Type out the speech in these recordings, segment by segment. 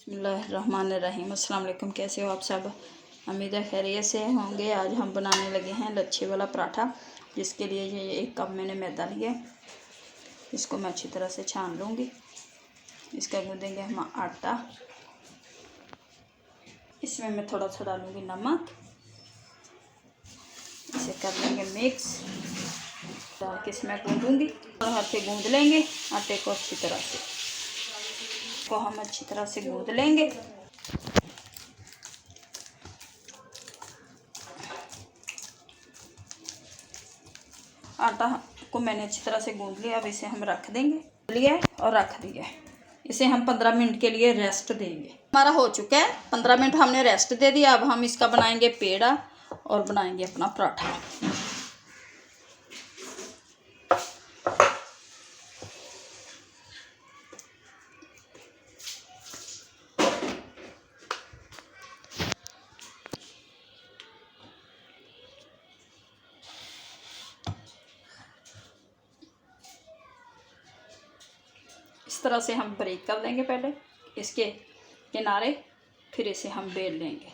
बिस्मिल्लाहिर्रहमानिर्रहीम। अस्सलाम वालेकुम। कैसे हो आप सब? उम्मीद है खैरियत से होंगे। आज हम बनाने लगे हैं लच्छे वाला पराठा, जिसके लिए ये 1 कप मैंने मैदा लिया। इसको मैं अच्छी तरह से छान लूँगी। इसका गूँदेंगे हम आटा। इसमें मैं थोड़ा सा डालूँगी नमक। इसे कर लेंगे मिक्स। डाल के इसमें गूँदूँगी और हाथ से गूँद लेंगे आटे को अच्छी तरह से। को हम अच्छी तरह से गूँद लेंगे। आटा को मैंने अच्छी तरह से गूँद लिया। अब इसे हम रख देंगे। लिया और रख दिया। इसे हम 15 मिनट के लिए रेस्ट देंगे। हमारा हो चुका है 15 मिनट हमने रेस्ट दे दिया। अब हम इसका बनाएंगे पेड़ा और बनाएंगे अपना पराठा। इस तरह से हम ब्रेक कर लेंगे पहले इसके किनारे, फिर इसे हम बेल लेंगे।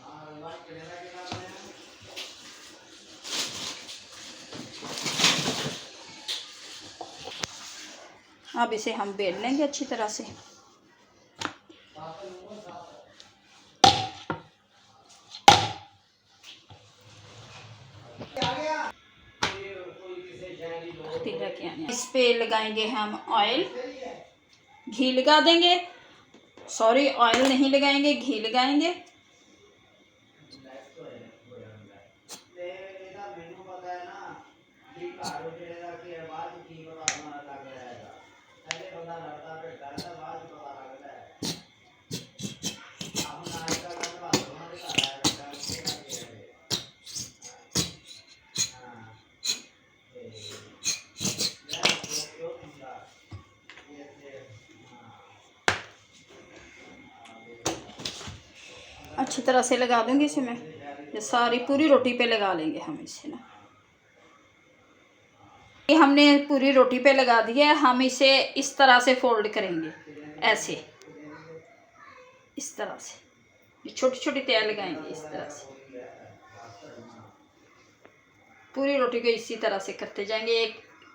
अब इसे हम बेल लेंगे अच्छी तरह से। इस पे लगाएंगे हम ऑयल, घी लगा देंगे। सॉरी, ऑयल नहीं लगाएंगे, घी लगाएंगे। अच्छी तरह से लगा दूंगी इसे मैं। ये सारी पूरी रोटी पे लगा लेंगे हम इसे ना। ये हमने पूरी रोटी पे लगा दिया है। हम इसे इस तरह से फोल्ड करेंगे, ऐसे इस तरह से। ये छोटी छोटी तय लगाएंगे इस तरह से। पूरी रोटी को इसी तरह से करते जाएंगे,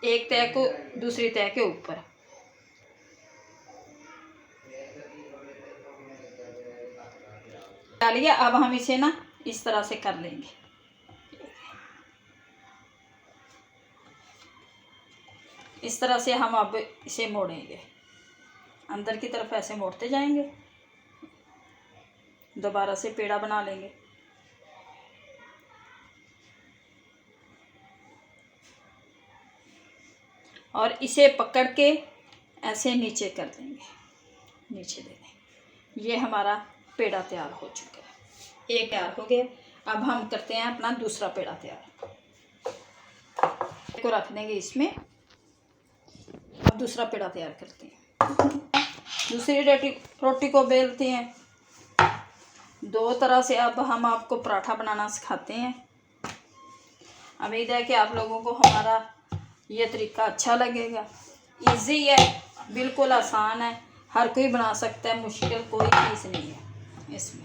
एक तय को दूसरी तय के ऊपर। डालिए। अब हम इसे ना इस तरह से कर लेंगे। इस तरह से हम अब इसे मोड़ेंगे, अंदर की तरफ ऐसे मोड़ते जाएंगे। दोबारा से पेड़ा बना लेंगे। और इसे पकड़ के ऐसे नीचे कर देंगे, नीचे दे देंगे। ये हमारा पेड़ा तैयार हो चुका है। एक तैयार हो गया। अब हम करते हैं अपना दूसरा पेड़ा तैयार। को रख देंगे इसमें। अब दूसरा पेड़ा तैयार करते हैं। दूसरी रोटी को बेलते हैं। 2 तरह से अब हम आपको पराठा बनाना सिखाते हैं। उम्मीद है कि आप लोगों को हमारा ये तरीका अच्छा लगेगा। इजी है, बिल्कुल आसान है, हर कोई बना सकता है, मुश्किल कोई चीज़ नहीं है इसमें।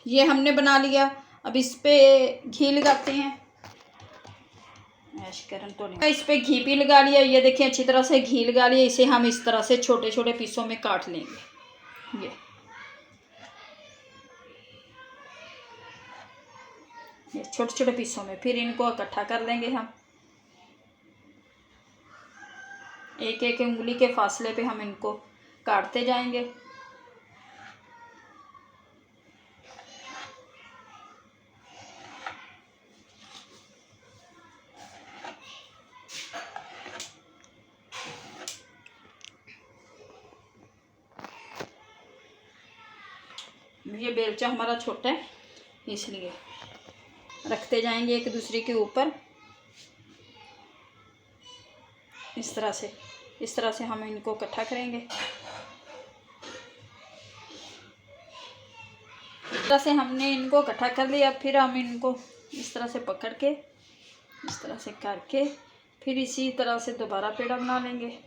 ये हमने बना लिया। अब इस पे घी लगाते हैं। तो नहीं, इस पे घी भी लगा लिया। ये देखिए अच्छी तरह से घी लगा लिया। इसे हम इस तरह से छोटे छोटे पीसों में काट लेंगे। ये छोटे छोटे पीसों में, फिर इनको इकट्ठा कर लेंगे हम। एक एक उंगली के फासले पे हम इनको काटते जाएंगे। ये बेलचा हमारा छोटा है, इसलिए रखते जाएंगे एक दूसरे के ऊपर। इस तरह से हम इनको इकट्ठा करेंगे। इस तरह से हमने इनको इकट्ठा कर लिया। फिर हम इनको इस तरह से पकड़ के इस तरह से करके फिर इसी तरह से दोबारा पेड़ा बना लेंगे।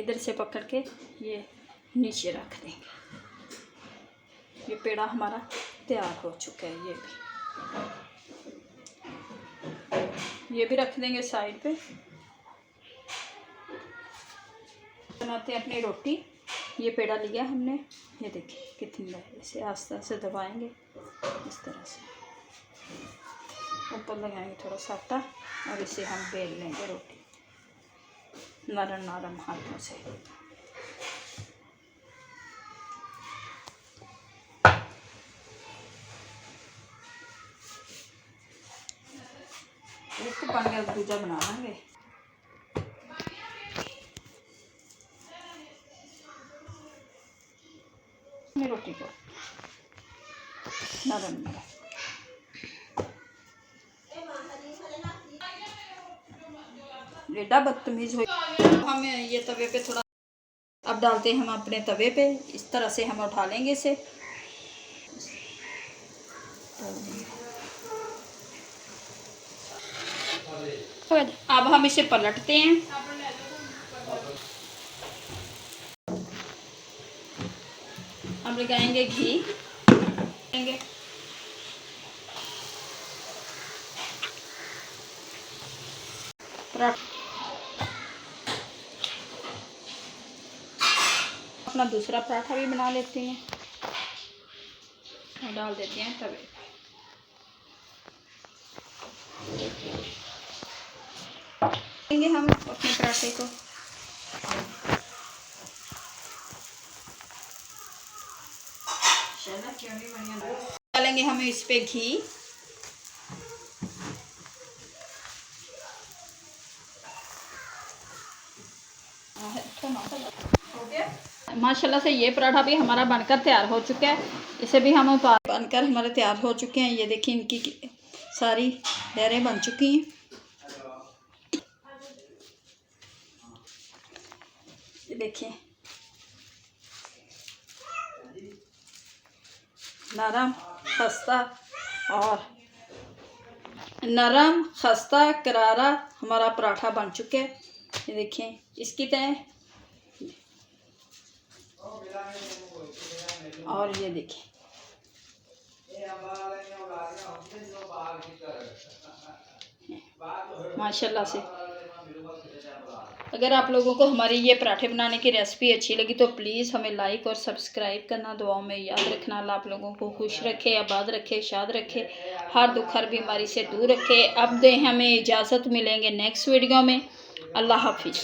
इधर से पकड़ के ये नीचे रख देंगे। ये पेड़ा हमारा तैयार हो चुका है। ये भी रख देंगे साइड पे। बनाते हैं अपनी रोटी। ये पेड़ा लिया हमने, ये देखिए कितनी है। इसे आस्ते आस्ते दबाएंगे इस तरह से, ऊपर लगाएंगे थोड़ा सा आटा और इसे हम बेल लेंगे रोटी नरम नरम हाथों से। एक तो बन गया, दूजा बना लेंगे। रोटी को नरम नरम एडा बदतमीज हो। हम ये तवे पे थोड़ा अब डालते हैं हम अपने तवे पे। इस तरह से हम उठा लेंगे इसे। अब हम इसे पलटते हैं। अब लगाएंगे घी, अपना दूसरा पराठा भी बना लेते हैं और डाल देते हैं तवे पे। हम अपने पराठे को डालेंगे हम इस पे घी। माशाल्लाह से ये पराठा भी हमारा बनकर तैयार हो चुका है। इसे भी हम बनकर हमारे तैयार हो चुके हैं। ये देखिए इनकी सारी लहरें बन चुकी हैं। ये देखिए नरम खस्ता करारा हमारा पराठा बन चुका है। ये देखिए इसकी तय और ये देखिए माशाल्लाह से। अगर आप लोगों को हमारी ये पराठे बनाने की रेसिपी अच्छी लगी तो प्लीज़ हमें लाइक और सब्सक्राइब करना, दुआओं में याद रखना। अल्लाह आप लोगों को खुश रखे, आबाद रखे, शाद रखे, हर दुख हर बीमारी से दूर रखे। अब दे हमें इजाज़त, मिलेंगे नेक्स्ट वीडियो में। अल्लाह हाफिज़।